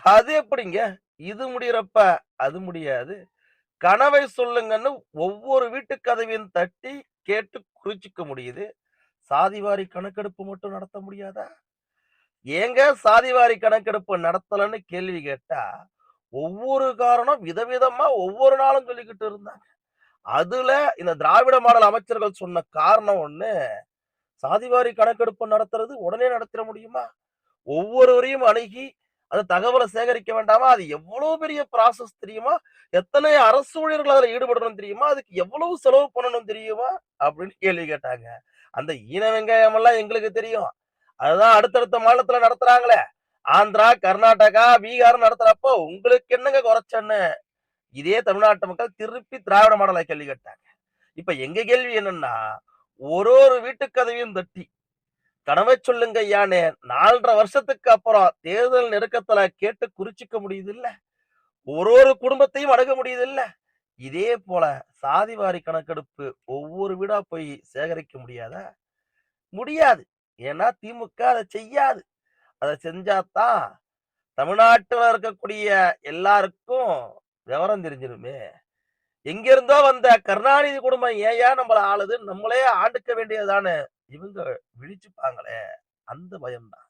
அது எப்படிங்க? இது முடியறப்ப அது முடியாது. கனவை சொல்லுங்கன்னு ஒவ்வொரு வீட்டு கதவையும் தட்டி கேட்டு குறிச்சுக்க முடியுது. சாதிவாரி கணக்கெடுப்பு மட்டும் நடத்த முடியாதா? ஏங்க சாதிவாரி கணக்கெடுப்பு நடத்தலன்னு கேள்வி கேட்டா, ஒவ்வொரு காரணம் விதவிதமா ஒவ்வொரு நாளும் சொல்லிக்கிட்டு இருந்தாங்க. அதுல இந்த திராவிட மாடல் அமைச்சர்கள் சொன்ன காரணம் ஒண்ணு, சாதிவாரி கணக்கெடுப்பு நடத்துறது உடனே நடத்திட முடியுமா? ஒவ்வொருவரையும் அணுகி, அந்த தகவல சேகரிக்க வேண்டாமா? அது எவ்வளவு பெரிய ப்ராசஸ் தெரியுமா? எத்தனை அரசு ஊழியர்கள் அதுல ஈடுபடணும் தெரியுமா? அதுக்கு எவ்வளவு செலவு பண்ணணும் தெரியுமா? அப்படின்னு கேள்வி கேட்டாங்க. அந்த ஈன வெங்காயம் எல்லாம் எங்களுக்கு தெரியும். அதுதான் அடுத்தடுத்த மாநிலத்துல நடத்துறாங்களே. ஆந்திரா, கர்நாடகா, பீகார் நடத்துறப்போ உங்களுக்கு என்னங்க குறைச்சன்னு, இதே தமிழ்நாட்டு மக்கள் திருப்பி திராவிட மாடல கேள்வி கேட்டாங்க. இப்ப எங்க கேள்வி என்னன்னா, ஒரு ஒரு வீட்டு கதவையும் தட்டி கனவை சொல்லுங்க ஐயான்னு 4½ வருஷத்துக்கு அப்புறம் தேர்தல் நெருக்கத்துல கேட்டு குறிச்சுக்க முடியுதுல்ல. ஒரு ஒரு குடும்பத்தையும் அணுக முடியுதுல்ல. இதே போல சாதிவாரி கணக்கெடுப்பு ஒவ்வொரு வீடா போய் சேகரிக்க முடியாதா? முடியாது. ஏன்னா திமுக அத செய்யாது. அத செஞ்சா தான் தமிழ்நாட்டுல இருக்கக்கூடிய எல்லாருக்கும் விவரம் தெரிஞ்சிருமே. எங்கிருந்தோ வந்த கருணாநிதி குடும்பம் ஏன்யா நம்மள ஆளுது? நம்மளே ஆண்டுக்க வேண்டியது தானே. இவங்க விழிச்சுப்பாங்களே. அந்த பயம் தான்.